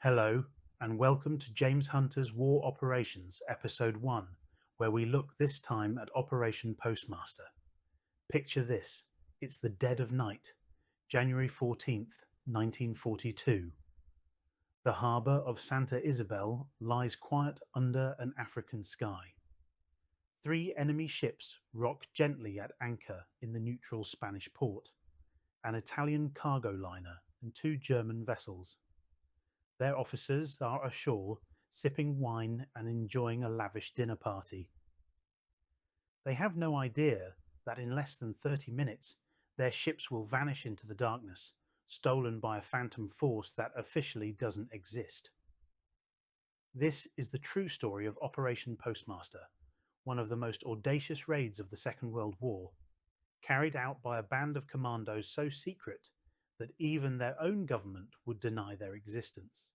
Hello, and welcome to James Hunter's War Operations, Episode 1, where we look this time at Operation Postmaster. Picture this, it's the dead of night, January 14th, 1942. The harbour of Santa Isabel lies quiet under an African sky. 3 enemy ships rock gently at anchor in the neutral Spanish port, an Italian cargo liner and 2 German vessels. Their officers are ashore, sipping wine and enjoying a lavish dinner party. They have no idea that in less than 30 minutes, their ships will vanish into the darkness, stolen by a phantom force that officially doesn't exist. This is the true story of Operation Postmaster, one of the most audacious raids of the Second World War, carried out by a band of commandos so secret that even their own government would deny their existence.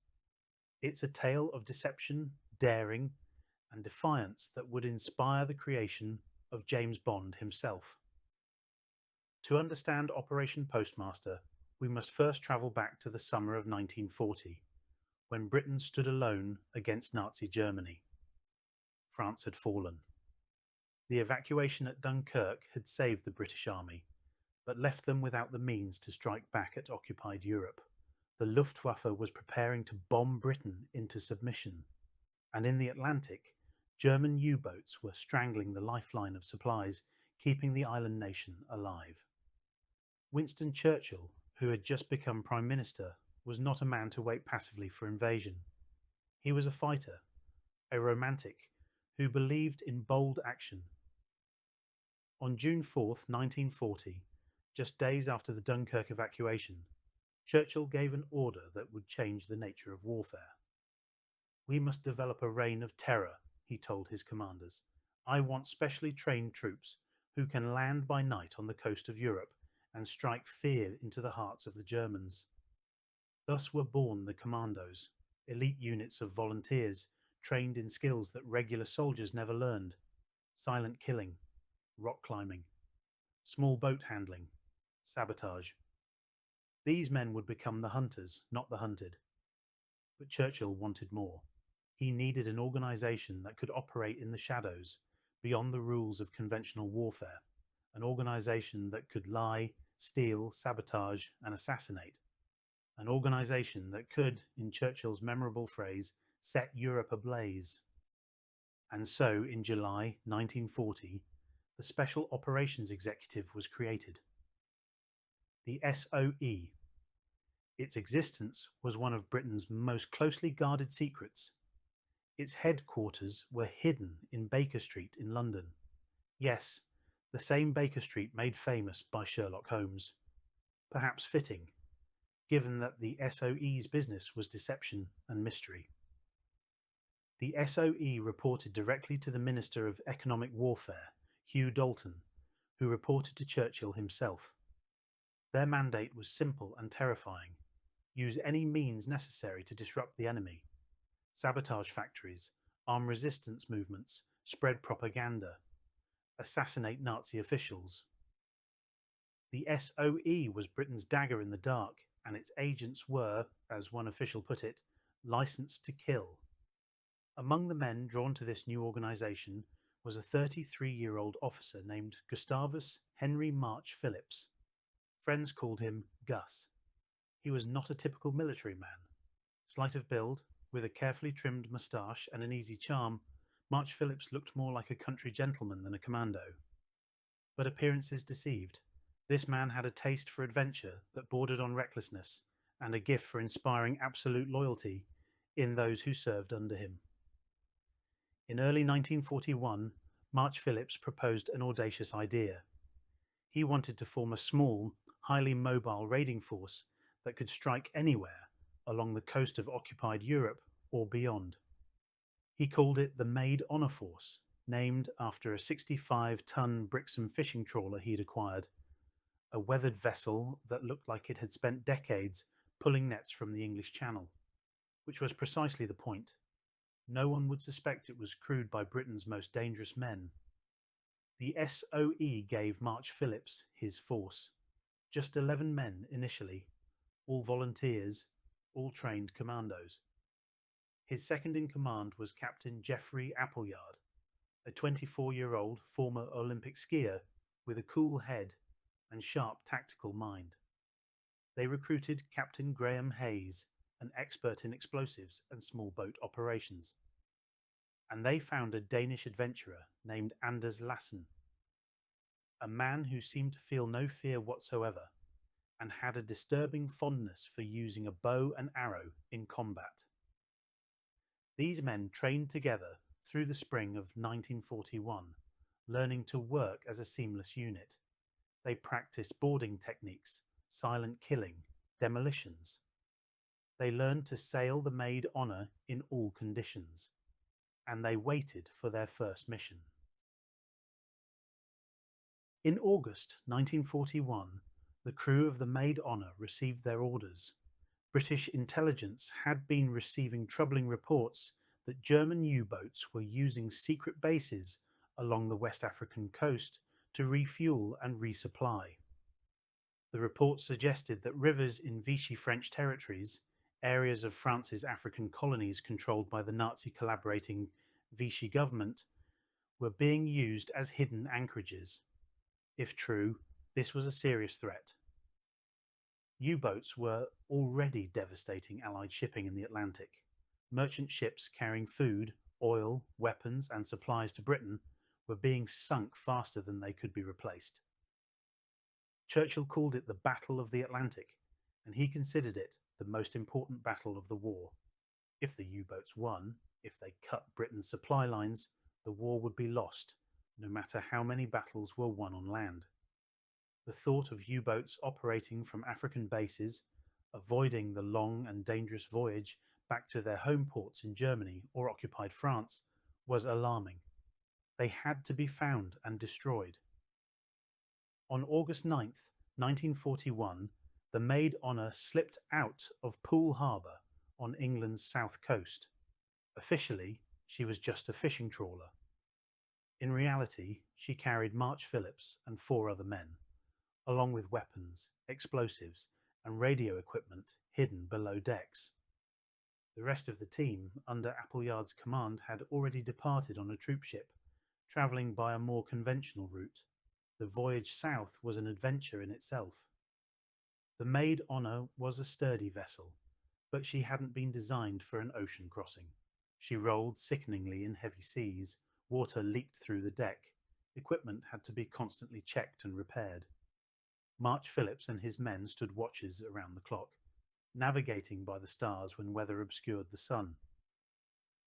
It's a tale of deception, daring, and defiance that would inspire the creation of James Bond himself. To understand Operation Postmaster, we must first travel back to the summer of 1940, when Britain stood alone against Nazi Germany. France had fallen. The evacuation at Dunkirk had saved the British Army, but left them without the means to strike back at occupied Europe. The Luftwaffe was preparing to bomb Britain into submission, and in the Atlantic, German U-boats were strangling the lifeline of supplies, keeping the island nation alive. Winston Churchill, who had just become Prime Minister, was not a man to wait passively for invasion. He was a fighter, a romantic, who believed in bold action. On June 4th, 1940, just days after the Dunkirk evacuation, Churchill gave an order that would change the nature of warfare. "We must develop a reign of terror," he told his commanders. "I want specially trained troops who can land by night on the coast of Europe and strike fear into the hearts of the Germans." Thus were born the Commandos, elite units of volunteers trained in skills that regular soldiers never learned: silent killing, rock climbing, small boat handling, sabotage. These men would become the hunters, not the hunted. But Churchill wanted more. He needed an organization that could operate in the shadows, beyond the rules of conventional warfare, an organization that could lie, steal, sabotage, and assassinate, an organization that could, in Churchill's memorable phrase, set Europe ablaze. And so, in July 1940, the Special Operations Executive was created. The SOE. Its existence was one of Britain's most closely guarded secrets. Its headquarters were hidden in Baker Street in London. Yes, the same Baker Street made famous by Sherlock Holmes. Perhaps fitting, given that the SOE's business was deception and mystery. The SOE reported directly to the Minister of Economic Warfare, Hugh Dalton, who reported to Churchill himself. Their mandate was simple and terrifying: use any means necessary to disrupt the enemy, sabotage factories, arm resistance movements, spread propaganda, assassinate Nazi officials. The SOE was Britain's dagger in the dark, and its agents were, as one official put it, licensed to kill. Among the men drawn to this new organization was a 33-year-old officer named Gustavus Henry March-Phillipps. Friends called him Gus. He was not a typical military man. Slight of build, with a carefully trimmed moustache and an easy charm, March-Phillipps looked more like a country gentleman than a commando. But appearances deceived. This man had a taste for adventure that bordered on recklessness, and a gift for inspiring absolute loyalty in those who served under him. In early 1941, March-Phillipps proposed an audacious idea. He wanted to form a small, highly mobile raiding force that could strike anywhere along the coast of occupied Europe or beyond. He called it the Maid Honor Force, named after a 65-ton Brixham fishing trawler he'd acquired, a weathered vessel that looked like it had spent decades pulling nets from the English Channel, which was precisely the point. No one would suspect it was crewed by Britain's most dangerous men. The SOE gave March-Phillipps his force, just 11 men initially, all volunteers, all trained commandos. His second in command was Captain Geoffrey Appleyard, a 24-year-old former Olympic skier with a cool head and sharp tactical mind. They recruited Captain Graham Hayes, an expert in explosives and small boat operations. And they found a Danish adventurer named Anders Lassen, a man who seemed to feel no fear whatsoever and had a disturbing fondness for using a bow and arrow in combat. These men trained together through the spring of 1941, learning to work as a seamless unit. They practiced boarding techniques, silent killing, demolitions. They learned to sail the Maid Honor in all conditions, and they waited for their first mission. In August 1941, the crew of the Maid Honor received their orders. British intelligence had been receiving troubling reports that German U-boats were using secret bases along the West African coast to refuel and resupply. The reports suggested that rivers in Vichy French territories, areas of France's African colonies controlled by the Nazi collaborating Vichy government, were being used as hidden anchorages. If true, this was a serious threat. U-boats were already devastating Allied shipping in the Atlantic. Merchant ships carrying food, oil, weapons, and supplies to Britain were being sunk faster than they could be replaced. Churchill called it the Battle of the Atlantic, and he considered it the most important battle of the war. If the U-boats won, if they cut Britain's supply lines, the war would be lost, no matter how many battles were won on land. The thought of U-boats operating from African bases, avoiding the long and dangerous voyage back to their home ports in Germany or occupied France, was alarming. They had to be found and destroyed. On August 9th, 1941, the Maid Honor slipped out of Poole Harbour on England's south coast. Officially, she was just a fishing trawler. In reality, she carried March-Phillipps and 4 other men, along with weapons, explosives, and radio equipment hidden below decks. The rest of the team, under Appleyard's command, had already departed on a troop ship, travelling by a more conventional route. The voyage south was an adventure in itself. The Maid Honor was a sturdy vessel, but she hadn't been designed for an ocean crossing. She rolled sickeningly in heavy seas, water leaked through the deck, equipment had to be constantly checked and repaired. March-Phillipps and his men stood watches around the clock, navigating by the stars when weather obscured the sun.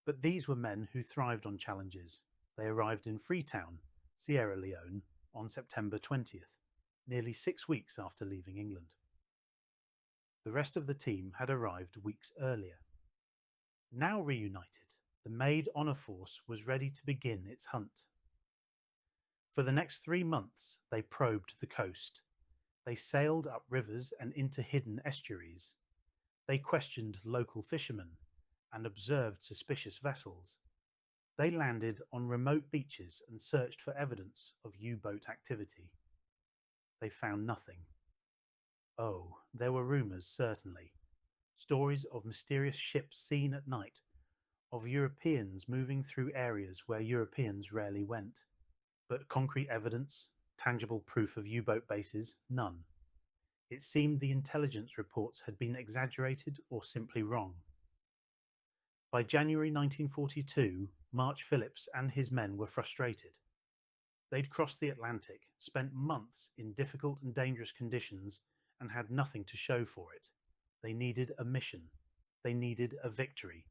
But these were men who thrived on challenges. They arrived in Freetown, Sierra Leone, on September 20th, nearly 6 weeks after leaving England. The rest of the team had arrived weeks earlier. Now reunited, the Maid Honor Force was ready to begin its hunt. For the next 3 months, they probed the coast. They sailed up rivers and into hidden estuaries. They questioned local fishermen and observed suspicious vessels. They landed on remote beaches and searched for evidence of U-boat activity. They found nothing. Oh, there were rumours, certainly. Stories of mysterious ships seen at night, of Europeans moving through areas where Europeans rarely went. But concrete evidence, tangible proof of U-boat bases, none. It seemed the intelligence reports had been exaggerated or simply wrong. By January 1942, March-Phillipps and his men were frustrated. They'd crossed the Atlantic, spent months in difficult and dangerous conditions, and had nothing to show for it. They needed a mission. They needed a victory.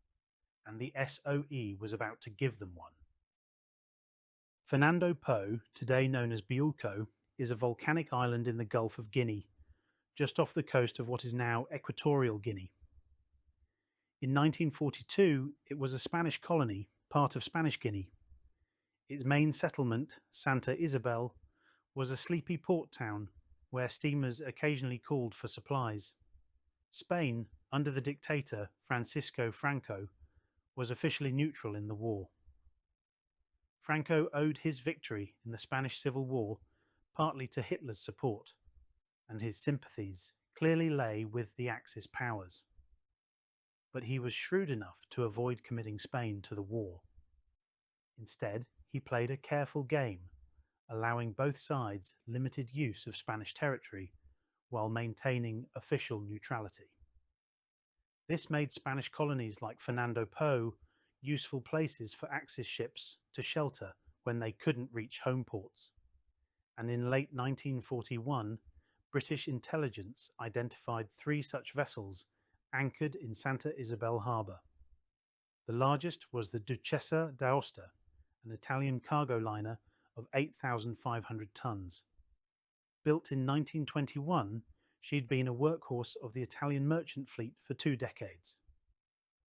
And the SOE was about to give them one. Fernando Po, today known as Bioko, is a volcanic island in the Gulf of Guinea, just off the coast of what is now Equatorial Guinea. In 1942, it was a Spanish colony, part of Spanish Guinea. Its main settlement, Santa Isabel, was a sleepy port town where steamers occasionally called for supplies. Spain, under the dictator Francisco Franco, was officially neutral in the war. Franco owed his victory in the Spanish Civil War partly to Hitler's support, and his sympathies clearly lay with the Axis powers. but he was shrewd enough to avoid committing Spain to the war. Instead, he played a careful game, allowing both sides limited use of Spanish territory while maintaining official neutrality. This made Spanish colonies like Fernando Po useful places for Axis ships to shelter when they couldn't reach home ports. And in late 1941, British intelligence identified 3 such vessels anchored in Santa Isabel harbour. The largest was the Duchessa d'Aosta, an Italian cargo liner of 8,500 tons. Built in 1921, she'd been a workhorse of the Italian merchant fleet for 2 decades.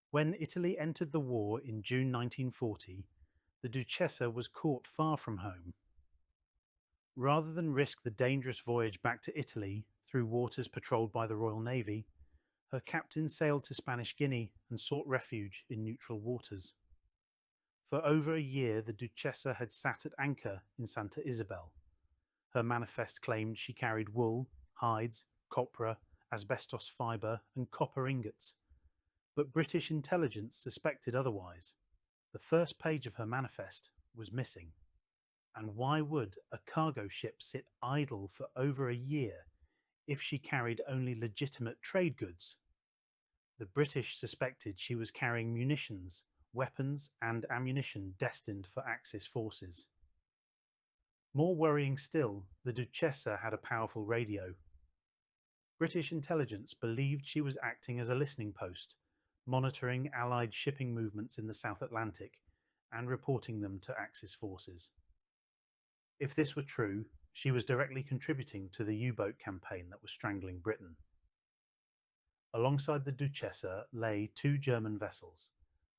When Italy entered the war in June 1940, the Duchessa was caught far from home. Rather than risk the dangerous voyage back to Italy through waters patrolled by the Royal Navy, her captain sailed to Spanish Guinea and sought refuge in neutral waters. For over a year, the Duchessa had sat at anchor in Santa Isabel. Her manifest claimed she carried wool, hides, copra, asbestos fibre and copper ingots. But British intelligence suspected otherwise. The first page of her manifest was missing. And why would a cargo ship sit idle for over a year if she carried only legitimate trade goods? The British suspected she was carrying munitions, weapons and ammunition destined for Axis forces. More worrying still, the Duchessa had a powerful radio. British intelligence believed she was acting as a listening post, monitoring Allied shipping movements in the South Atlantic and reporting them to Axis forces. If this were true, she was directly contributing to the U-boat campaign that was strangling Britain. Alongside the Duchessa lay 2 German vessels,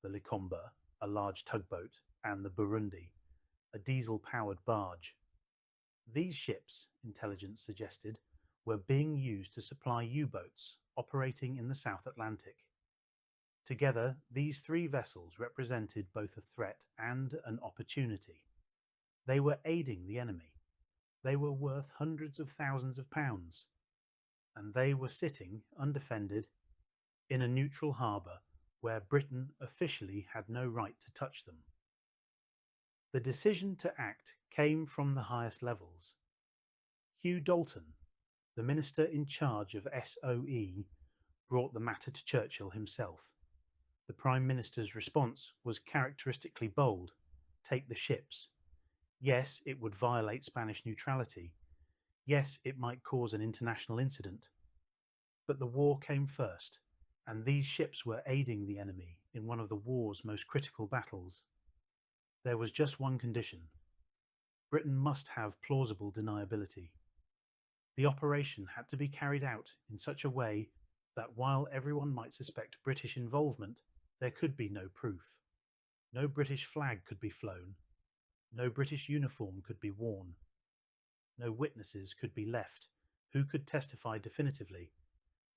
the Licomba, a large tugboat, and the Burundi, a diesel-powered barge. These ships, intelligence suggested, were being used to supply U-boats operating in the South Atlantic. Together, these 3 vessels represented both a threat and an opportunity. They were aiding the enemy. They were worth hundreds of thousands of pounds. And they were sitting, undefended, in a neutral harbour where Britain officially had no right to touch them. The decision to act came from the highest levels. Hugh Dalton, the minister in charge of SOE, brought the matter to Churchill himself. The Prime Minister's response was characteristically bold: take the ships. Yes, it would violate Spanish neutrality. Yes, it might cause an international incident. But the war came first, and these ships were aiding the enemy in one of the war's most critical battles. There was just one condition. Britain must have plausible deniability. The operation had to be carried out in such a way that while everyone might suspect British involvement, there could be no proof. No British flag could be flown. No British uniform could be worn. No witnesses could be left who could testify definitively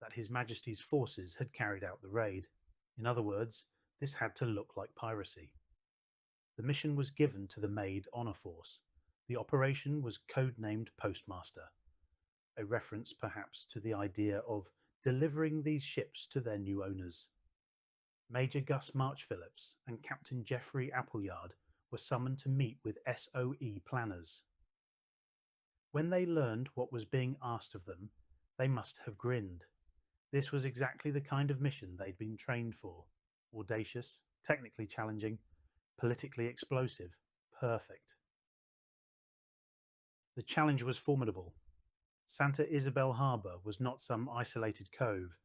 that His Majesty's forces had carried out the raid. In other words, this had to look like piracy. The mission was given to the Maid Honour Force. The operation was codenamed Postmaster, a reference perhaps to the idea of delivering these ships to their new owners. Major Gus March-Phillipps and Captain Geoffrey Appleyard were summoned to meet with SOE planners. When they learned what was being asked of them, they must have grinned. This was exactly the kind of mission they'd been trained for. Audacious, technically challenging, politically explosive, perfect. The challenge was formidable. Santa Isabel Harbour was not some isolated cove.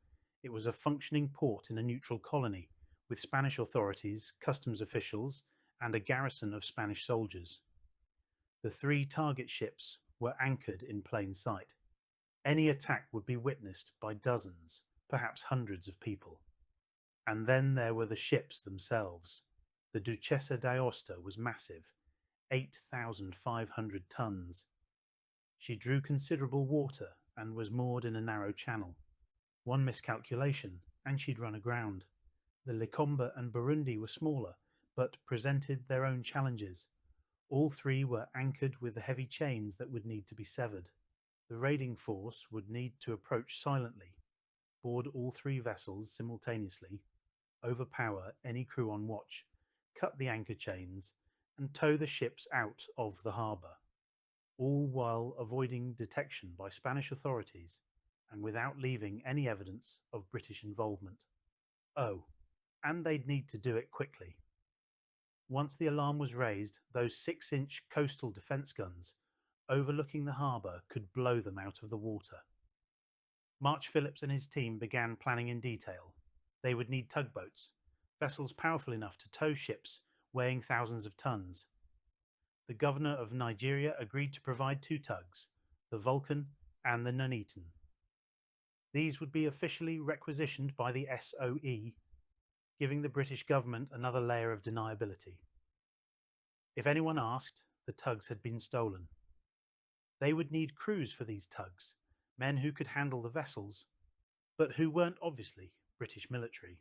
It was a functioning port in a neutral colony, with Spanish authorities, customs officials, and a garrison of Spanish soldiers. The 3 target ships were anchored in plain sight. Any attack would be witnessed by dozens, perhaps hundreds of people. And then there were the ships themselves. The Duchessa d'Aosta was massive, 8,500 tons. She drew considerable water and was moored in a narrow channel. One miscalculation, and she'd run aground. The Licomba and Burundi were smaller, but presented their own challenges. All 3 were anchored with the heavy chains that would need to be severed. The raiding force would need to approach silently, board all 3 vessels simultaneously, overpower any crew on watch, cut the anchor chains, and tow the ships out of the harbour, all while avoiding detection by Spanish authorities and without leaving any evidence of British involvement. Oh, and they'd need to do it quickly. Once the alarm was raised, those 6-inch coastal defence guns overlooking the harbour could blow them out of the water. March-Phillipps and his team began planning in detail. They would need tugboats, vessels powerful enough to tow ships weighing thousands of tons. The governor of Nigeria agreed to provide 2 tugs, the Vulcan and the Nuneaton. These would be officially requisitioned by the SOE, giving the British government another layer of deniability. If anyone asked, the tugs had been stolen. They would need crews for these tugs, men who could handle the vessels, but who weren't obviously British military.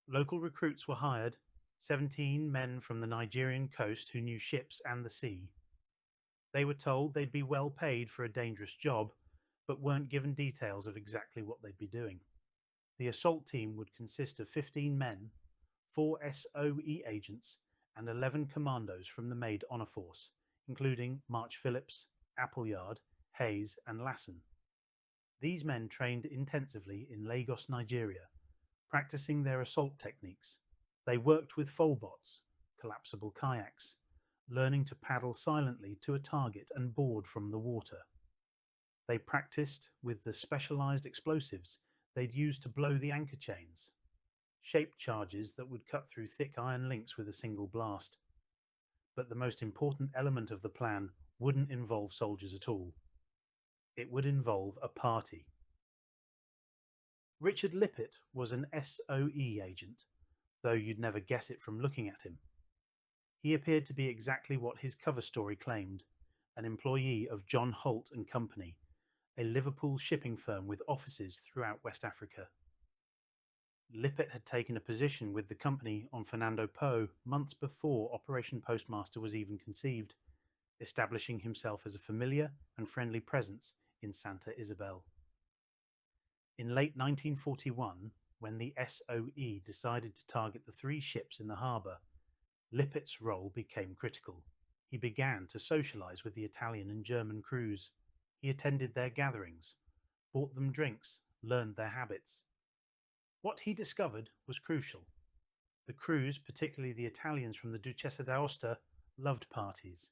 Local recruits were hired, 17 men from the Nigerian coast who knew ships and the sea. They were told they'd be well paid for a dangerous job, but weren't given details of exactly what they'd be doing. The assault team would consist of 15 men, 4 SOE agents, and 11 commandos from the Maid honour force, including March-Phillipps, Appleyard, Hayes, and Lassen. These men trained intensively in Lagos, Nigeria, practicing their assault techniques. They worked with folebots, collapsible kayaks, learning to paddle silently to a target and board from the water. They practiced with the specialized explosives they'd use to blow the anchor chains, shaped charges that would cut through thick iron links with a single blast. But the most important element of the plan wouldn't involve soldiers at all. It would involve a party. Richard Lippett was an SOE agent, though you'd never guess it from looking at him. He appeared to be exactly what his cover story claimed, an employee of John Holt and Company, a Liverpool shipping firm with offices throughout West Africa. Lippett had taken a position with the company on Fernando Po months before Operation Postmaster was even conceived, establishing himself as a familiar and friendly presence in Santa Isabel. In late 1941, when the SOE decided to target the 3 ships in the harbour, Lippett's role became critical. He began to socialise with the Italian and German crews. He attended their gatherings, bought them drinks, learned their habits. What he discovered was crucial. The crews, particularly the Italians from the Duchessa d'Aosta, loved parties.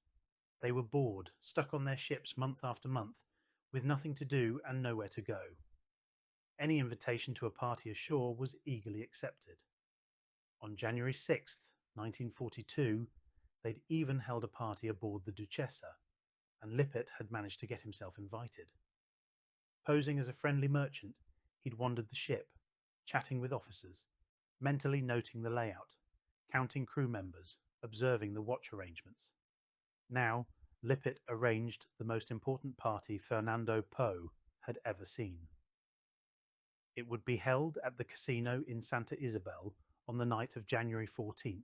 They were bored, stuck on their ships month after month, with nothing to do and nowhere to go. Any invitation to a party ashore was eagerly accepted. On January 6th, 1942, they'd even held a party aboard the Duchessa, and Lippett had managed to get himself invited. Posing as a friendly merchant, he'd wandered the ship, chatting with officers, mentally noting the layout, counting crew members, observing the watch arrangements. Now, Lippett arranged the most important party Fernando Po had ever seen. It would be held at the casino in Santa Isabel on the night of January 14th,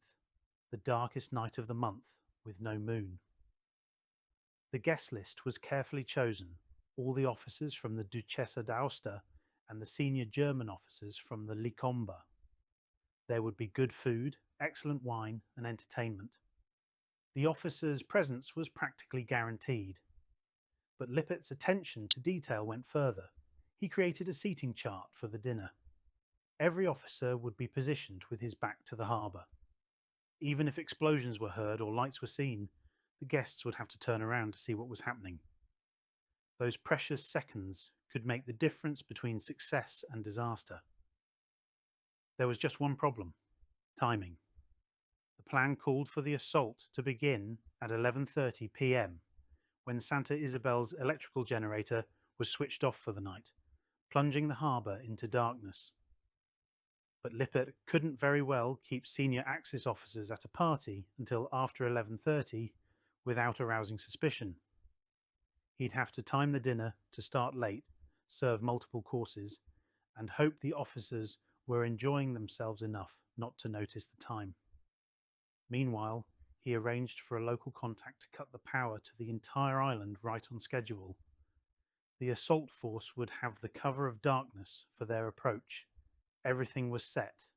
the darkest night of the month, with no moon. The guest list was carefully chosen, all the officers from the Duchessa d'Aosta and the senior German officers from the Licomba. There would be good food, excellent wine, and entertainment. The officers' presence was practically guaranteed. But Lippett's attention to detail went further. He created a seating chart for the dinner. Every officer would be positioned with his back to the harbour. Even if explosions were heard or lights were seen, the guests would have to turn around to see what was happening. Those precious seconds could make the difference between success and disaster. There was just one problem: timing. The plan called for the assault to begin at 11:30 p.m, when Santa Isabel's electrical generator was switched off for the night, plunging the harbour into darkness. But Lippett couldn't very well keep senior Axis officers at a party until after 11:30 without arousing suspicion. He'd have to time the dinner to start late, serve multiple courses, and hope the officers were enjoying themselves enough not to notice the time. Meanwhile, he arranged for a local contact to cut the power to the entire island right on schedule. The assault force would have the cover of darkness for their approach. Everything was set,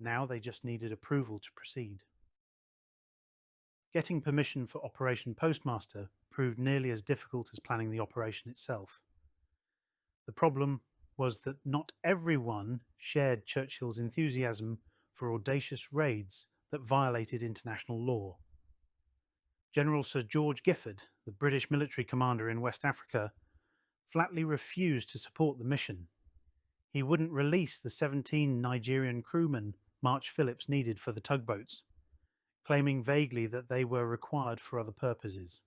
Now they just needed approval to proceed. Getting permission for Operation Postmaster proved nearly as difficult as planning the operation itself. The problem was that not everyone shared Churchill's enthusiasm for audacious raids that violated international law. General Sir George Giffard, the British military commander in West Africa, flatly refused to support the mission. He wouldn't release the 17 Nigerian crewmen March-Phillipps needed for the tugboats, claiming vaguely that they were required for other purposes.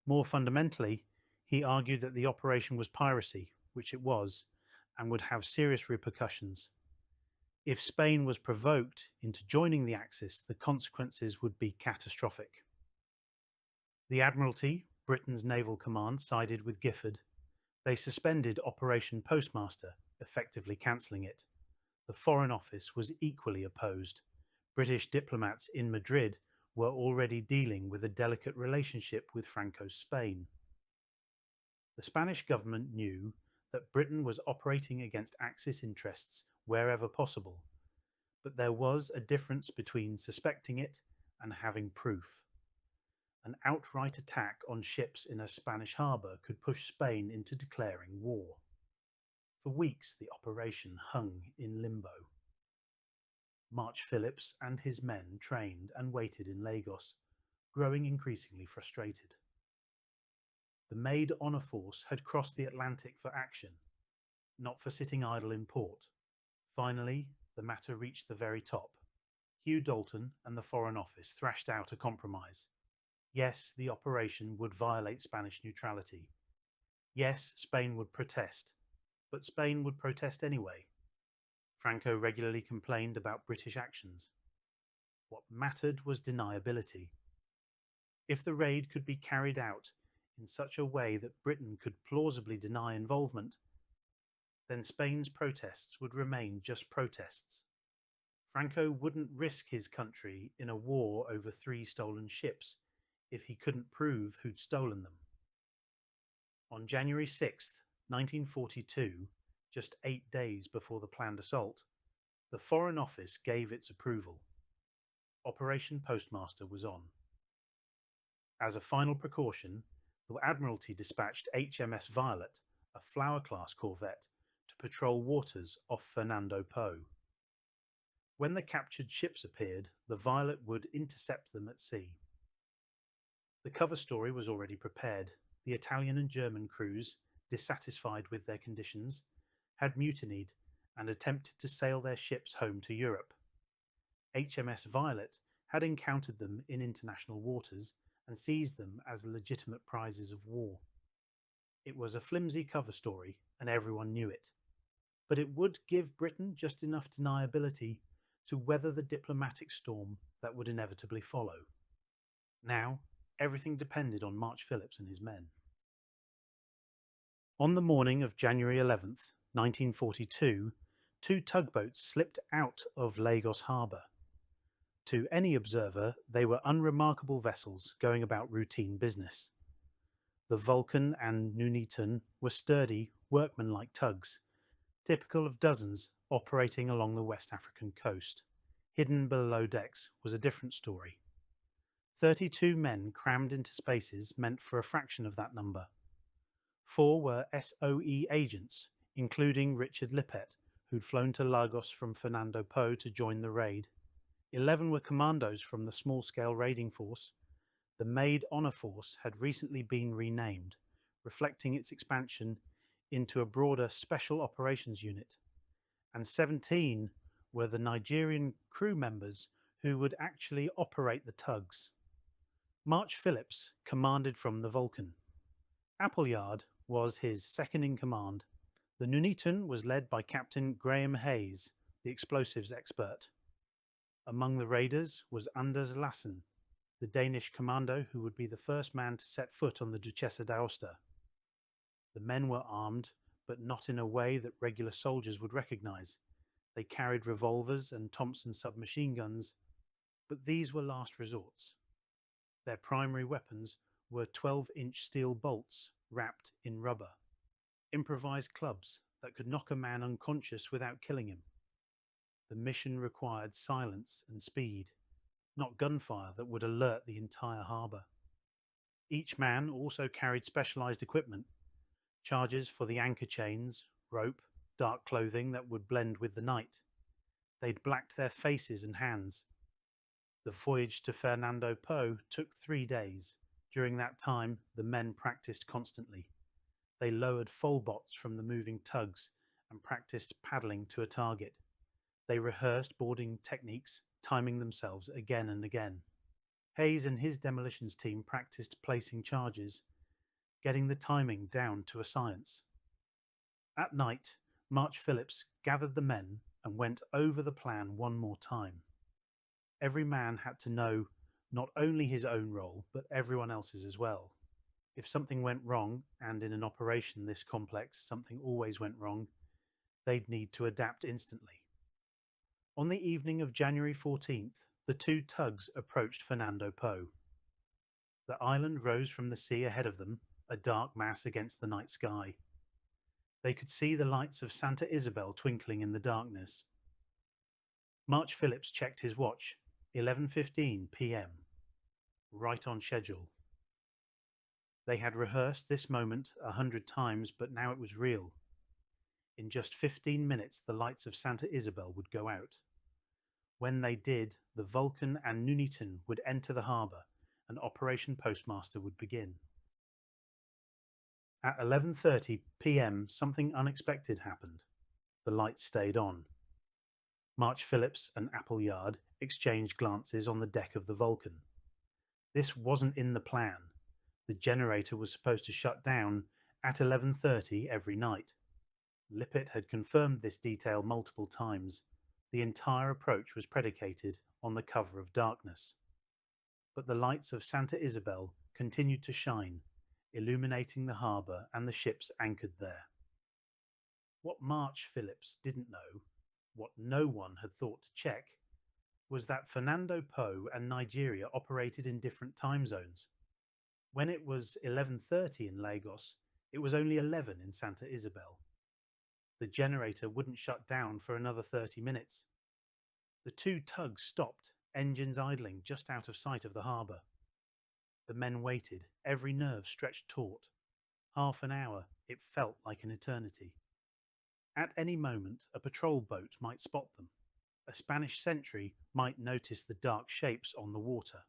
More fundamentally, he argued that the operation was piracy, which it was, and would have serious repercussions. If Spain was provoked into joining the Axis, the consequences would be catastrophic. The Admiralty, Britain's naval command, sided with Giffard. They suspended Operation Postmaster, effectively cancelling it. The Foreign Office was equally opposed. British diplomats in Madrid were already dealing with a delicate relationship with Franco's Spain. The Spanish government knew that Britain was operating against Axis interests wherever possible, but there was a difference between suspecting it and having proof. An outright attack on ships in a Spanish harbour could push Spain into declaring war. For weeks the operation hung in limbo. March-Phillipps and his men trained and waited in Lagos, growing increasingly frustrated. The Maid Honour Force had crossed the Atlantic for action, not for sitting idle in port. Finally, the matter reached the very top. Hugh Dalton and the Foreign Office thrashed out a compromise. Yes, the operation would violate Spanish neutrality. Yes, Spain would protest, but Spain would protest anyway. Franco regularly complained about British actions. What mattered was deniability. If the raid could be carried out in such a way that Britain could plausibly deny involvement, then Spain's protests would remain just protests. Franco wouldn't risk his country in a war over 3 stolen ships if he couldn't prove who'd stolen them. On January 6th, 1942, just 8 days before the planned assault, the Foreign Office gave its approval. Operation Postmaster was on. As a final precaution, the Admiralty dispatched HMS Violet, a Flower-class corvette, to patrol waters off Fernando Po. When the captured ships appeared, the Violet would intercept them at sea. The cover story was already prepared. The Italian and German crews, dissatisfied with their conditions, had mutinied and attempted to sail their ships home to Europe. HMS Violet had encountered them in international waters and seized them as legitimate prizes of war. It was a flimsy cover story, and everyone knew it. But it would give Britain just enough deniability to weather the diplomatic storm that would inevitably follow. Now, everything depended on March-Phillipps and his men. On the morning of January 11th, 1942, 2 tugboats slipped out of Lagos harbour. To any observer, they were unremarkable vessels going about routine business. The Vulcan and Nuneaton were sturdy, workmanlike tugs, typical of dozens operating along the West African coast. Hidden below decks was a different story. 32 men crammed into spaces meant for a fraction of that number. 4 were SOE agents, including Richard Lippett, who'd flown to Lagos from Fernando Po to join the raid. 11 were commandos from the small-scale raiding force. The Maid Honour Force had recently been renamed, reflecting its expansion into a broader Special Operations Unit. And 17 were the Nigerian crew members who would actually operate the tugs. March-Phillipps commanded from the Vulcan. Appleyard was his second in command. The Nuneaton was led by Captain Graham Hayes, the explosives expert. Among the raiders was Anders Lassen, the Danish commando who would be the first man to set foot on the Duchessa d'Aosta. The men were armed, but not in a way that regular soldiers would recognize. They carried revolvers and Thompson submachine guns, but these were last resorts. Their primary weapons were 12-inch steel bolts wrapped in rubber, improvised clubs that could knock a man unconscious without killing him. The mission required silence and speed, not gunfire that would alert the entire harbour. Each man also carried specialised equipment, charges for the anchor chains, rope, dark clothing that would blend with the night. They'd blacked their faces and hands. The voyage to Fernando Po took 3 days. During that time, the men practiced constantly. They lowered folebots from the moving tugs and practiced paddling to a target. They rehearsed boarding techniques, timing themselves again and again. Hayes and his demolitions team practiced placing charges, getting the timing down to a science. At night, March-Phillipps gathered the men and went over the plan one more time. Every man had to know not only his own role, but everyone else's as well. If something went wrong, and in an operation this complex something always went wrong, they'd need to adapt instantly. On the evening of January 14th, the 2 tugs approached Fernando Po. The island rose from the sea ahead of them, a dark mass against the night sky. They could see the lights of Santa Isabel twinkling in the darkness. March-Phillipps checked his watch, 11:15 p.m. Right on schedule. They had rehearsed this moment 100 times, but now it was real. In just 15 minutes, the lights of Santa Isabel would go out. When they did, the Vulcan and Nuneaton would enter the harbour, and Operation Postmaster would begin. At 11:30 p.m., something unexpected happened. The lights stayed on. March-Phillipps and Appleyard exchanged glances on the deck of the Vulcan. This wasn't in the plan. The generator was supposed to shut down at 11:30 every night. Lippett had confirmed this detail multiple times. The entire approach was predicated on the cover of darkness. But the lights of Santa Isabel continued to shine, illuminating the harbour and the ships anchored there. What March-Phillipps didn't know, what no one had thought to check, was that Fernando Po and Nigeria operated in different time zones. When it was 11:30 in Lagos, it was only 11 in Santa Isabel. The generator wouldn't shut down for another 30 minutes. The 2 tugs stopped, engines idling just out of sight of the harbour. The men waited, every nerve stretched taut. Half an hour, it felt like an eternity. At any moment, a patrol boat might spot them. A Spanish sentry might notice the dark shapes on the water.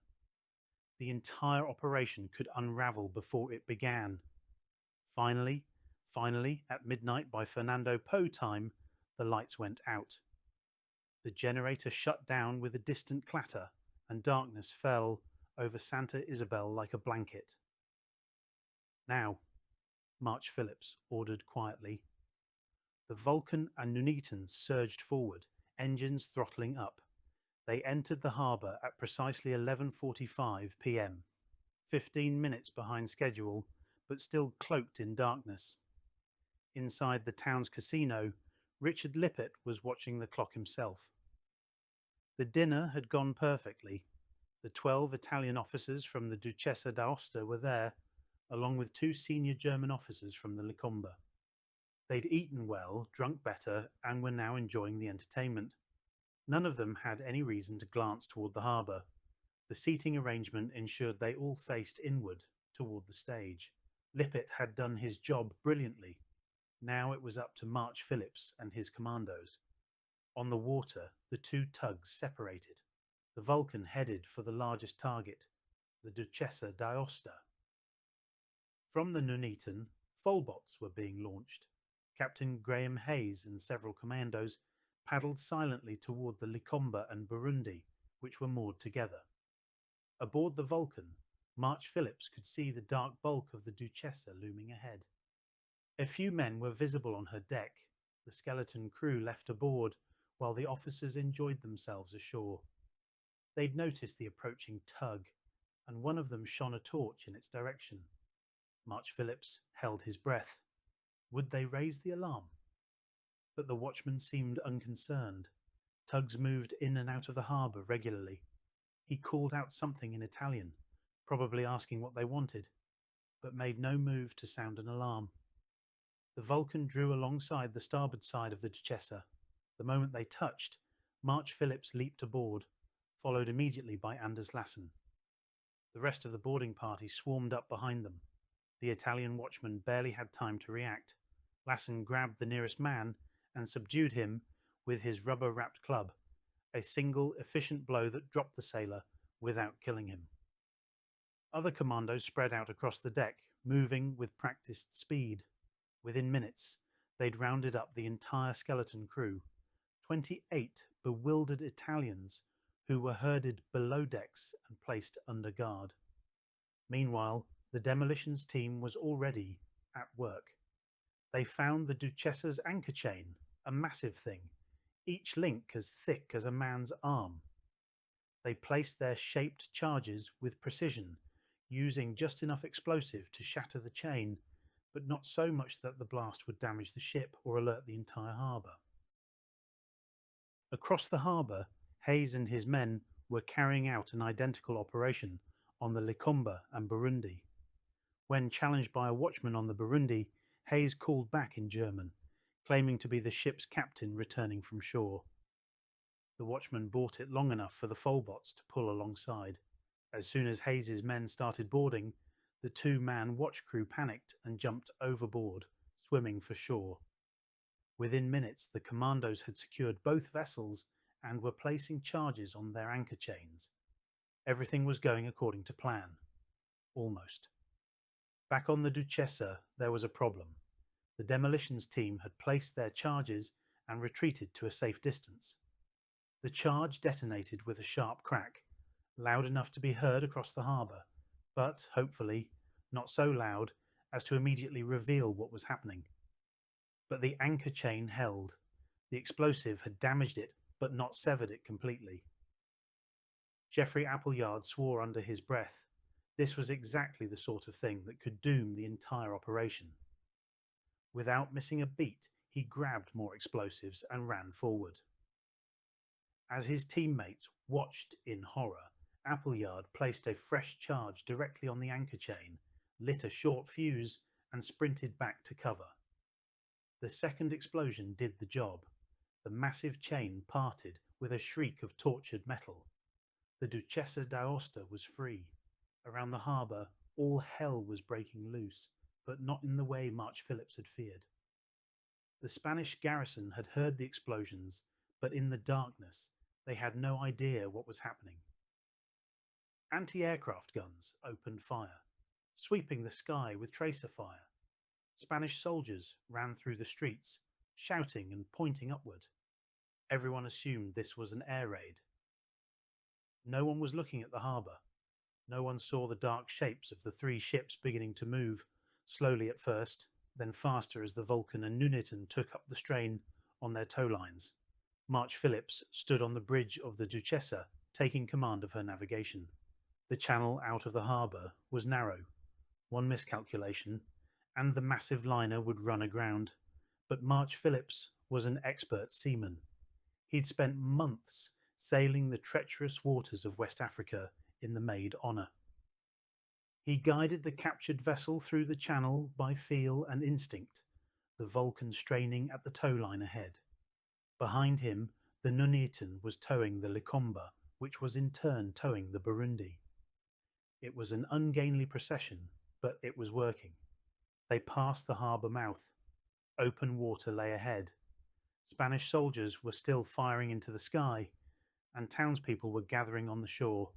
The entire operation could unravel before it began. Finally, at midnight by Fernando Po time, the lights went out. The generator shut down with a distant clatter, and darkness fell over Santa Isabel like a blanket. Now, March-Phillipps ordered quietly. The Vulcan and Nuneaton surged forward, engines throttling up. They entered the harbour at precisely 11:45 p.m, 15 minutes behind schedule, but still cloaked in darkness. Inside the town's casino, Richard Lippett was watching the clock himself. The dinner had gone perfectly. The 12 Italian officers from the Duchessa d'Aosta were there, along with 2 senior German officers from the Licomba. They'd eaten well, drunk better, and were now enjoying the entertainment. None of them had any reason to glance toward the harbour. The seating arrangement ensured they all faced inward, toward the stage. Lippett had done his job brilliantly. Now it was up to March-Phillipps and his commandos. On the water, the 2 tugs separated. The Vulcan headed for the largest target, the Duchessa d'Aosta. From the Nuneaton, folebots were being launched. Captain Graham Hayes and several commandos paddled silently toward the Licomba and Burundi, which were moored together. Aboard the Vulcan, March-Phillipps could see the dark bulk of the Duchessa looming ahead. A few men were visible on her deck, the skeleton crew left aboard, while the officers enjoyed themselves ashore. They'd noticed the approaching tug, and one of them shone a torch in its direction. March-Phillipps held his breath. Would they raise the alarm? But the watchman seemed unconcerned. Tugs moved in and out of the harbour regularly. He called out something in Italian, probably asking what they wanted, but made no move to sound an alarm. The Vulcan drew alongside the starboard side of the Duchessa. The moment they touched, March-Phillipps leaped aboard, followed immediately by Anders Lassen. The rest of the boarding party swarmed up behind them. The Italian watchman barely had time to react. Lassen grabbed the nearest man and subdued him with his rubber-wrapped club, a single efficient blow that dropped the sailor without killing him. Other commandos spread out across the deck, moving with practiced speed. Within minutes, they'd rounded up the entire skeleton crew, 28 bewildered Italians who were herded below decks and placed under guard. Meanwhile, the demolitions team was already at work. They found the Duchessa's anchor chain, a massive thing, each link as thick as a man's arm. They placed their shaped charges with precision, using just enough explosive to shatter the chain, but not so much that the blast would damage the ship or alert the entire harbour. Across the harbour, Hayes and his men were carrying out an identical operation on the Likomba and Burundi. When challenged by a watchman on the Burundi, Hayes called back in German, claiming to be the ship's captain returning from shore. The watchman bought it long enough for the Folbots to pull alongside. As soon as Hayes's men started boarding, the two-man watch crew panicked and jumped overboard, swimming for shore. Within minutes, the Commandos had secured both vessels and were placing charges on their anchor chains. Everything was going according to plan. Almost. Back on the Duchessa, there was a problem. The demolitions team had placed their charges and retreated to a safe distance. The charge detonated with a sharp crack, loud enough to be heard across the harbour, but, hopefully, not so loud as to immediately reveal what was happening. But the anchor chain held. The explosive had damaged it, but not severed it completely. Geoffrey Appleyard swore under his breath. This was exactly the sort of thing that could doom the entire operation. Without missing a beat, he grabbed more explosives and ran forward. As his teammates watched in horror, Appleyard placed a fresh charge directly on the anchor chain, lit a short fuse, and sprinted back to cover. The second explosion did the job. The massive chain parted with a shriek of tortured metal. The Duchessa d'Aosta was free. Around the harbour, all hell was breaking loose, but not in the way March-Phillipps had feared. The Spanish garrison had heard the explosions, but in the darkness, they had no idea what was happening. Anti-aircraft guns opened fire, sweeping the sky with tracer fire. Spanish soldiers ran through the streets, shouting and pointing upward. Everyone assumed this was an air raid. No one was looking at the harbour. No one saw the dark shapes of the three ships beginning to move, slowly at first, then faster as the Vulcan and Nuneaton took up the strain on their tow lines. March-Phillipps stood on the bridge of the Duchessa, taking command of her navigation. The channel out of the harbour was narrow. One miscalculation, and the massive liner would run aground. But March-Phillipps was an expert seaman. He'd spent months sailing the treacherous waters of West Africa in the Maid honour. He guided the captured vessel through the channel by feel and instinct, the Vulcan straining at the tow line ahead. Behind him, the Nuneaton was towing the Likomba, which was in turn towing the Burundi. It was an ungainly procession, but it was working. They passed the harbour mouth. Open water lay ahead. Spanish soldiers were still firing into the sky, and townspeople were gathering on the shore,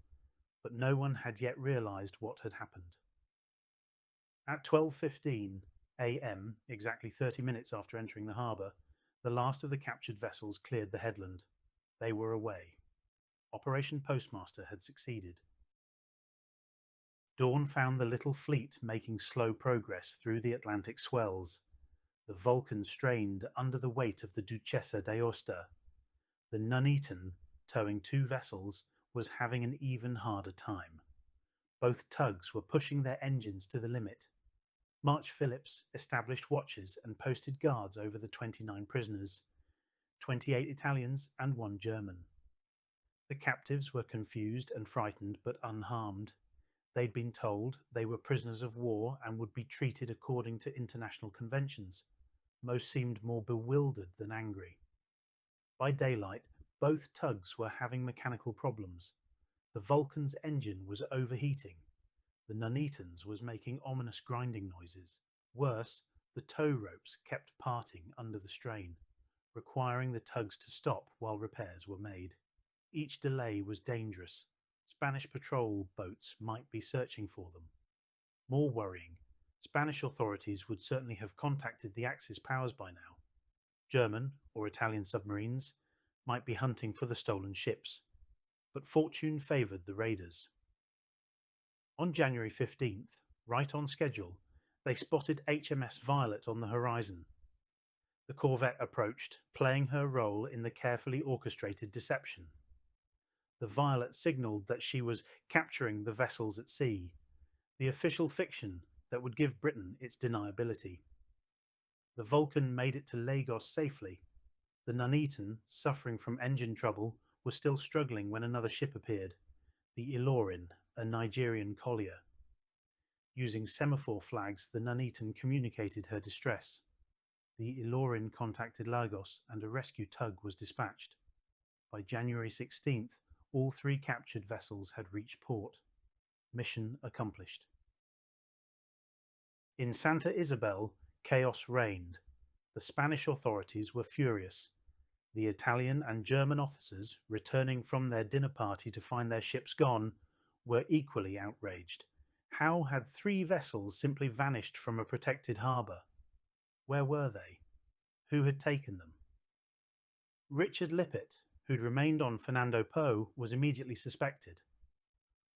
but no one had yet realised what had happened. At 12:15 a.m., exactly 30 minutes after entering the harbour, the last of the captured vessels cleared the headland. They were away. Operation Postmaster had succeeded. Dawn found the little fleet making slow progress through the Atlantic swells. The Vulcan strained under the weight of the Duchessa d'Aosta. The Nuneaton, towing two vessels, was having an even harder time. Both tugs were pushing their engines to the limit. March-Phillipps established watches and posted guards over the 29 prisoners, 28 Italians and 1 German. The captives were confused and frightened but unharmed. They'd been told they were prisoners of war and would be treated according to international conventions. Most seemed more bewildered than angry. By daylight, Both tugs were having mechanical problems. The Vulcan's engine was overheating. The Nuneaton's was making ominous grinding noises. Worse, the tow ropes kept parting under the strain, requiring the tugs to stop while repairs were made. Each delay was dangerous. Spanish patrol boats might be searching for them. More worrying, Spanish authorities would certainly have contacted the Axis powers by now. German or Italian submarines might be hunting for the stolen ships. But fortune favoured the raiders. On January 15th, right on schedule, they spotted HMS Violet on the horizon. The corvette approached, playing her role in the carefully orchestrated deception. The Violet signalled that she was capturing the vessels at sea, the official fiction that would give Britain its deniability. The Vulcan made it to Lagos safely. The Nuneaton, suffering from engine trouble, was still struggling when another ship appeared, the Ilorin, a Nigerian collier. Using semaphore flags, the Nuneaton communicated her distress. The Ilorin contacted Lagos and a rescue tug was dispatched. By January 16th, all three captured vessels had reached port. Mission accomplished. In Santa Isabel, chaos reigned. The Spanish authorities were furious. The Italian and German officers, returning from their dinner party to find their ships gone, were equally outraged. How had three vessels simply vanished from a protected harbour? Where were they? Who had taken them? Richard Lippett, who'd remained on Fernando Po, was immediately suspected.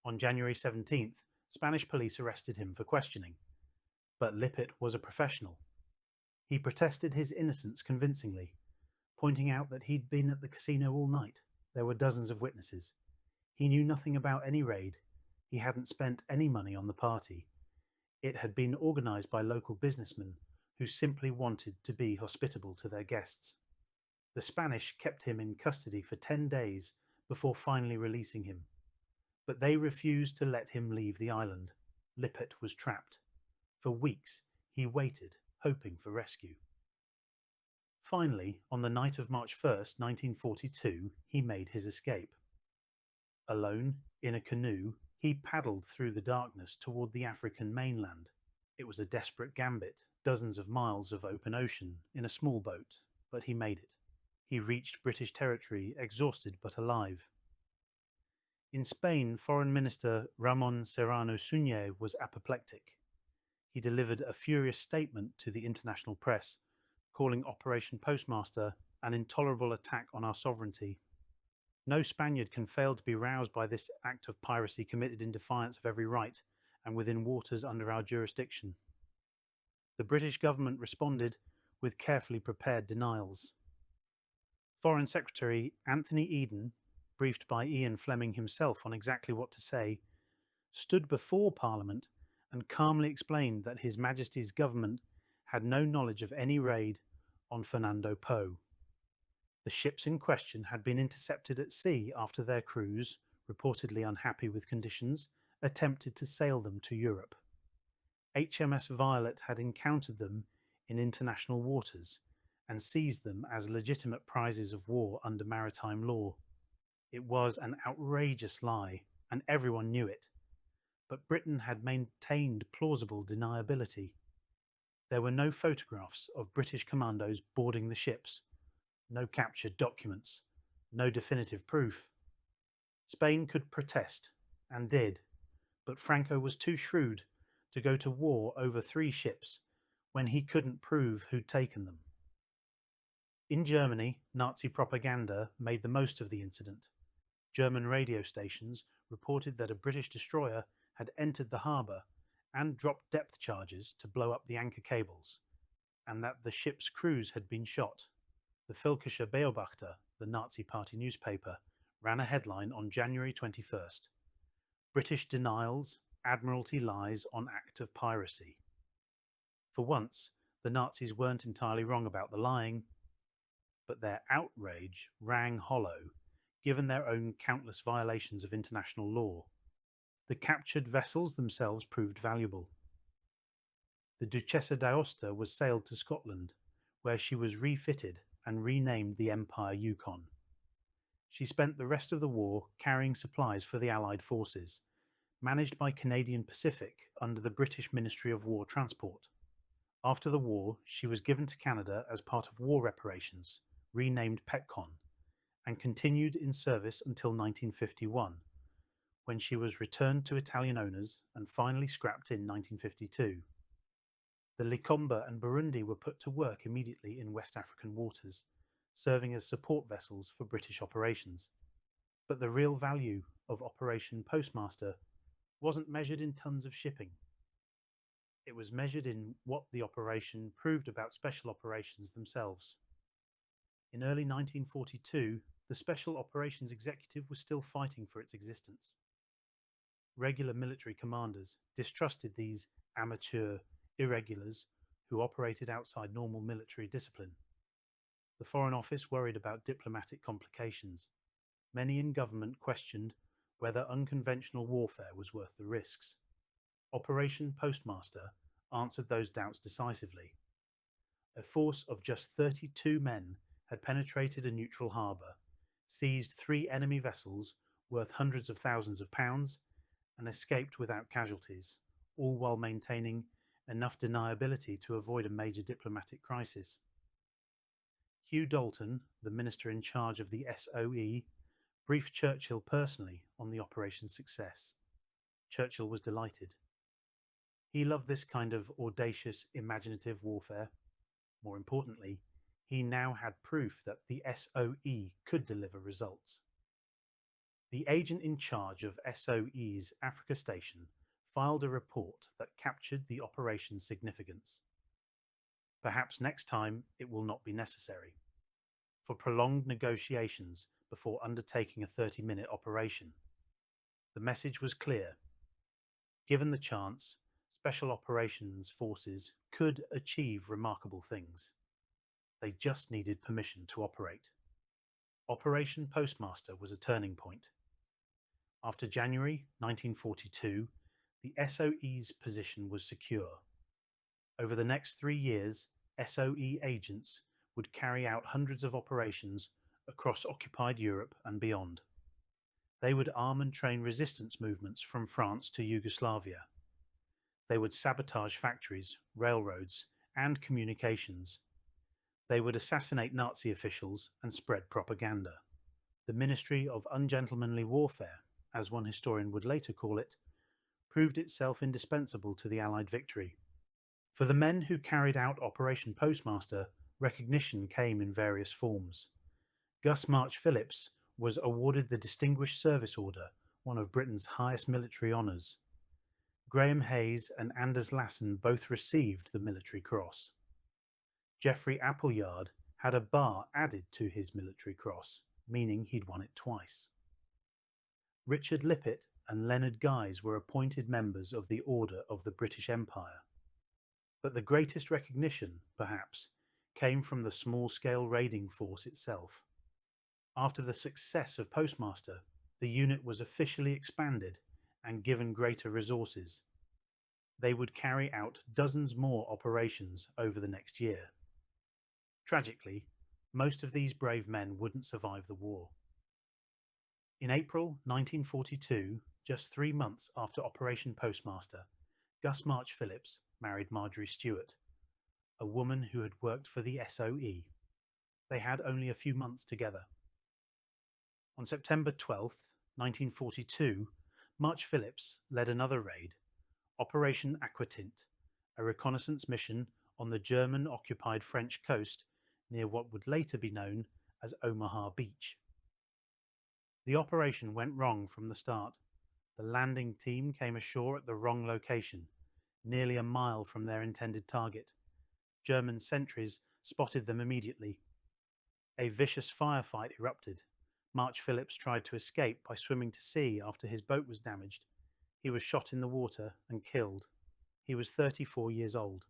On January 17th, Spanish police arrested him for questioning. But Lippett was a professional. He protested his innocence convincingly, pointing out that he'd been at the casino all night. There were dozens of witnesses. He knew nothing about any raid. He hadn't spent any money on the party. It had been organised by local businessmen who simply wanted to be hospitable to their guests. The Spanish kept him in custody for 10 days before finally releasing him. But they refused to let him leave the island. Lippett was trapped. For weeks, he waited, hoping for rescue. Finally, on the night of March 1st, 1942, he made his escape. Alone, in a canoe, he paddled through the darkness toward the African mainland. It was a desperate gambit, dozens of miles of open ocean, in a small boat, but he made it. He reached British territory, exhausted but alive. In Spain, Foreign Minister Ramon Serrano Suñé was apoplectic. He delivered a furious statement to the international press, calling Operation Postmaster an intolerable attack on our sovereignty. No Spaniard can fail to be roused by this act of piracy committed in defiance of every right and within waters under our jurisdiction. The British government responded with carefully prepared denials. Foreign Secretary Anthony Eden, briefed by Ian Fleming himself on exactly what to say, stood before Parliament and calmly explained that His Majesty's government had no knowledge of any raid on Fernando Po. The ships in question had been intercepted at sea after their crews, reportedly unhappy with conditions, attempted to sail them to Europe. HMS Violet had encountered them in international waters and seized them as legitimate prizes of war under maritime law. It was an outrageous lie, and everyone knew it. But Britain had maintained plausible deniability. There were no photographs of British commandos boarding the ships, no captured documents, no definitive proof. Spain could protest, and did, but Franco was too shrewd to go to war over 3 ships when he couldn't prove who'd taken them. In Germany, Nazi propaganda made the most of the incident. German radio stations reported that a British destroyer had entered the harbour and dropped depth charges to blow up the anchor cables, and that the ship's crews had been shot. The Völkischer Beobachter, the Nazi Party newspaper, ran a headline on January 21st. British denials, Admiralty lies on act of piracy. For once, the Nazis weren't entirely wrong about the lying, but their outrage rang hollow, given their own countless violations of international law. The captured vessels themselves proved valuable. The Duchessa d'Aosta was sailed to Scotland, where she was refitted and renamed the Empire Yukon. She spent the rest of the war carrying supplies for the Allied forces, managed by Canadian Pacific under the British Ministry of War Transport. After the war, she was given to Canada as part of war reparations, renamed PETCON, and continued in service until 1951, when she was returned to Italian owners and finally scrapped in 1952. The Likomba and Burundi were put to work immediately in West African waters, serving as support vessels for British operations. But the real value of Operation Postmaster wasn't measured in tons of shipping. It was measured in what the operation proved about special operations themselves. In early 1942, the Special Operations Executive was still fighting for its existence. Regular military commanders distrusted these amateur irregulars who operated outside normal military discipline. The Foreign Office worried about diplomatic complications. Many in government questioned whether unconventional warfare was worth the risks. Operation Postmaster answered those doubts decisively. A force of just 32 men had penetrated a neutral harbour, seized 3 enemy vessels worth hundreds of thousands of pounds, and escaped without casualties, all while maintaining enough deniability to avoid a major diplomatic crisis. Hugh Dalton, the minister in charge of the SOE, briefed Churchill personally on the operation's success. Churchill was delighted. He loved this kind of audacious, imaginative warfare. More importantly, he now had proof that the SOE could deliver results. The agent in charge of SOE's Africa Station filed a report that captured the operation's significance. Perhaps next time it will not be necessary for prolonged negotiations before undertaking a 30-minute operation. The message was clear. Given the chance, Special Operations Forces could achieve remarkable things. They just needed permission to operate. Operation Postmaster was a turning point. After January 1942, the SOE's position was secure. Over the next 3 years, SOE agents would carry out hundreds of operations across occupied Europe and beyond. They would arm and train resistance movements from France to Yugoslavia. They would sabotage factories, railroads, and communications. They would assassinate Nazi officials and spread propaganda. The Ministry of Ungentlemanly Warfare, as one historian would later call it, proved itself indispensable to the Allied victory. For the men who carried out Operation Postmaster, recognition came in various forms. Gus March-Phillipps was awarded the Distinguished Service Order, one of Britain's highest military honours. Graham Hayes and Anders Lassen both received the Military Cross. Geoffrey Appleyard had a bar added to his Military Cross, meaning he'd won it twice. Richard Lippett and Leonard Guise were appointed members of the Order of the British Empire. But the greatest recognition, perhaps, came from the small-scale raiding force itself. After the success of Postmaster, the unit was officially expanded and given greater resources. They would carry out dozens more operations over the next year. Tragically, most of these brave men wouldn't survive the war. In April 1942, just 3 months after Operation Postmaster, Gus March-Phillipps married Marjorie Stewart, a woman who had worked for the SOE. They had only a few months together. On September 12, 1942, March-Phillipps led another raid, Operation Aquatint, a reconnaissance mission on the German-occupied French coast near what would later be known as Omaha Beach. The operation went wrong from the start. The landing team came ashore at the wrong location, nearly a mile from their intended target. German sentries spotted them immediately. A vicious firefight erupted. March-Phillipps tried to escape by swimming to sea after his boat was damaged. He was shot in the water and killed. He was 34 years old.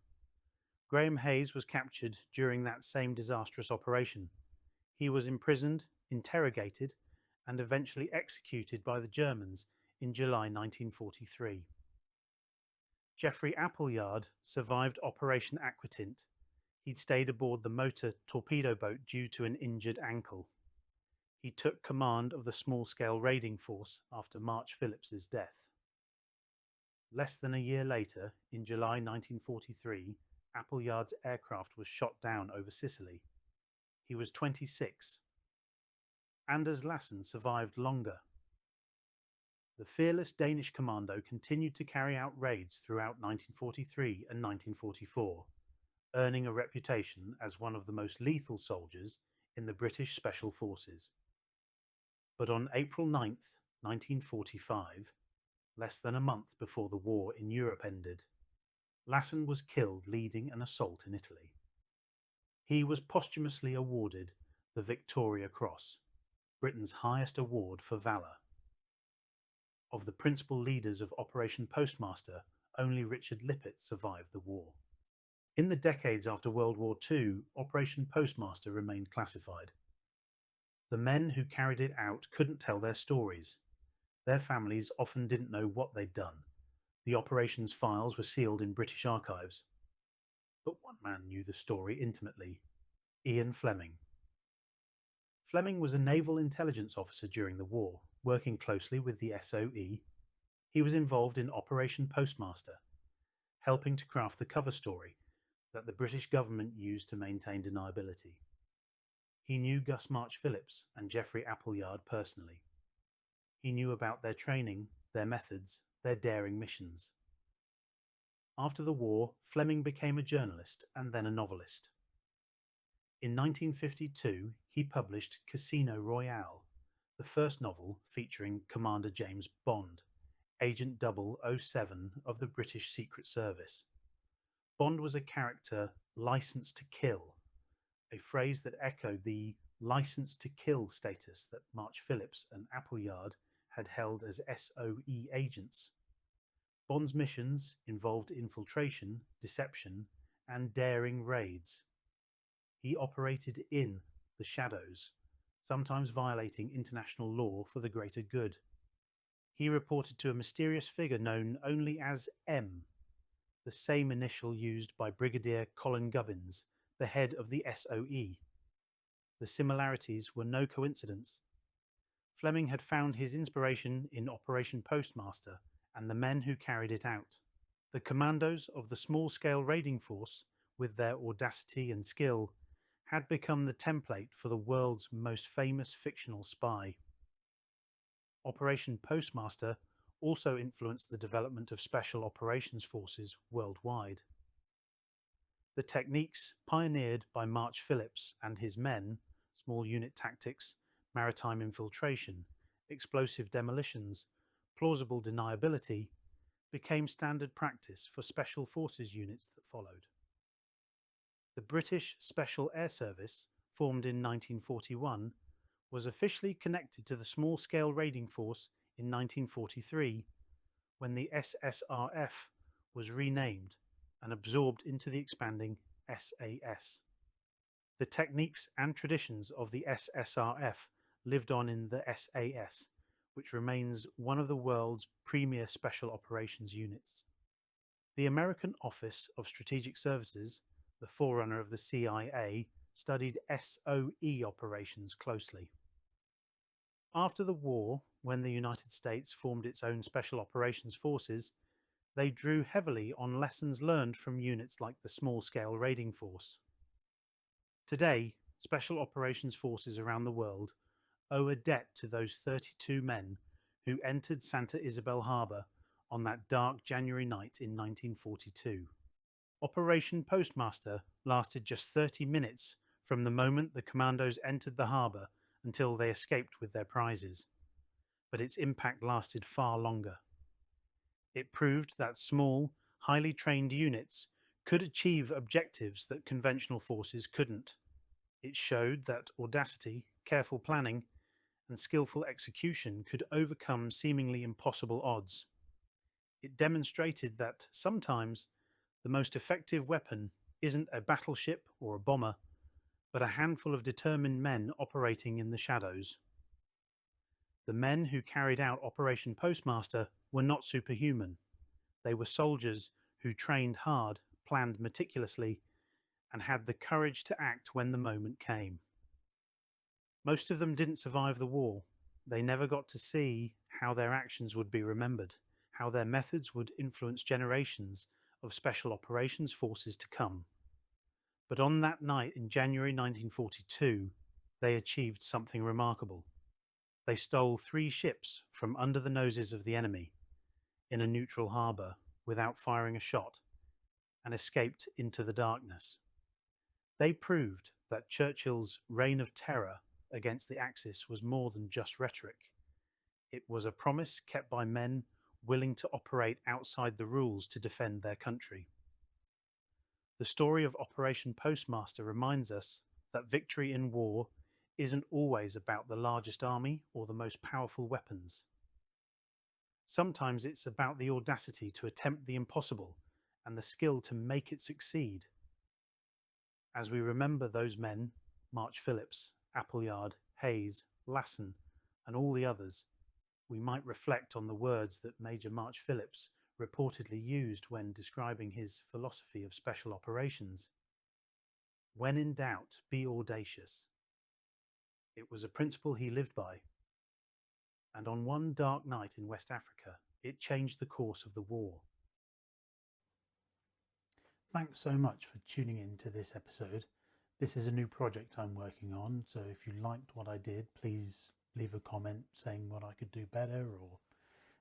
Graham Hayes was captured during that same disastrous operation. He was imprisoned, interrogated, and eventually executed by the Germans in July 1943. Geoffrey Appleyard survived Operation Aquatint. He'd stayed aboard the motor torpedo boat due to an injured ankle. He took command of the small-scale raiding force after March-Phillipps' death. Less than a year later, in July 1943, Appleyard's aircraft was shot down over Sicily. He was 26. Anders Lassen survived longer. The fearless Danish commando continued to carry out raids throughout 1943 and 1944, earning a reputation as one of the most lethal soldiers in the British Special Forces. But on April 9th, 1945, less than a month before the war in Europe ended, Lassen was killed leading an assault in Italy. He was posthumously awarded the Victoria Cross, Britain's highest award for valour. Of the principal leaders of Operation Postmaster, only Richard Lippett survived the war. In the decades after World War II, Operation Postmaster remained classified. The men who carried it out couldn't tell their stories. Their families often didn't know what they'd done. The operations files were sealed in British archives. But one man knew the story intimately: Ian Fleming. Fleming was a naval intelligence officer during the war, working closely with the SOE. He was involved in Operation Postmaster, helping to craft the cover story that the British government used to maintain deniability. He knew Gus March-Phillipps and Geoffrey Appleyard personally. He knew about their training, their methods, their daring missions. After the war, Fleming became a journalist and then a novelist. In 1952, he published Casino Royale, the first novel featuring Commander James Bond, Agent 007 of the British Secret Service. Bond was a character licensed to kill, a phrase that echoed the license to kill status that March-Phillipps and Appleyard had held as SOE agents. Bond's missions involved infiltration, deception, and daring raids. He operated in the shadows, sometimes violating international law for the greater good. He reported to a mysterious figure known only as M, the same initial used by Brigadier Colin Gubbins, the head of the SOE. The similarities were no coincidence. Fleming had found his inspiration in Operation Postmaster and the men who carried it out. The Commandos of the small-scale raiding force, with their audacity and skill, had become the template for the world's most famous fictional spy. Operation Postmaster also influenced the development of special operations forces worldwide. The techniques pioneered by March-Phillipps and his men, small unit tactics, maritime infiltration, explosive demolitions, plausible deniability, became standard practice for special forces units that followed. The British Special Air Service, formed in 1941, was officially connected to the small-scale raiding force in 1943, when the SSRF was renamed and absorbed into the expanding SAS. The techniques and traditions of the SSRF lived on in the SAS, which remains one of the world's premier special operations units. The American Office of Strategic Services, the forerunner of the CIA, studied SOE operations closely. After the war, when the United States formed its own special operations forces, they drew heavily on lessons learned from units like the small-scale raiding force. Today, special operations forces around the world owe a debt to those 32 men who entered Santa Isabel Harbor on that dark January night in 1942. Operation Postmaster lasted just 30 minutes from the moment the Commandos entered the harbor until they escaped with their prizes, but its impact lasted far longer. It proved that small, highly trained units could achieve objectives that conventional forces couldn't. It showed that audacity, careful planning, and skillful execution could overcome seemingly impossible odds. It demonstrated that sometimes the most effective weapon isn't a battleship or a bomber, but a handful of determined men operating in the shadows. The men who carried out Operation Postmaster were not superhuman. They were soldiers who trained hard, planned meticulously, and had the courage to act when the moment came. Most of them didn't survive the war. They never got to see how their actions would be remembered, how their methods would influence generations of special operations forces to come. But on that night in January 1942, they achieved something remarkable. They stole 3 ships from under the noses of the enemy in a neutral harbour without firing a shot and escaped into the darkness. They proved that Churchill's reign of terror against the Axis was more than just rhetoric. It was a promise kept by men willing to operate outside the rules to defend their country. The story of Operation Postmaster reminds us that victory in war isn't always about the largest army or the most powerful weapons. Sometimes it's about the audacity to attempt the impossible and the skill to make it succeed. As we remember those men, March-Phillipps, Appleyard, Hayes, Lassen, and all the others, we might reflect on the words that Major March-Phillipps reportedly used when describing his philosophy of special operations. When in doubt, be audacious. It was a principle he lived by, and on one dark night in West Africa, it changed the course of the war. Thanks so much for tuning in to this episode. This is a new project I'm working on, so if you liked what I did, please leave a comment saying what I could do better or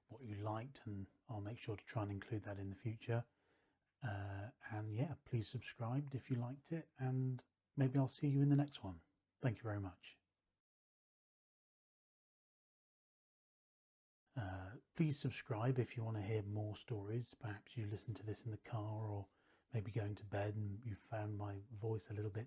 what you liked, and I'll make sure to try and include that in the future. And yeah, please subscribe if you liked it, and maybe I'll see you in the next one. Thank you very much. Please subscribe if you want to hear more stories. Perhaps you listen to this in the car or maybe going to bed and you found my voice a little bit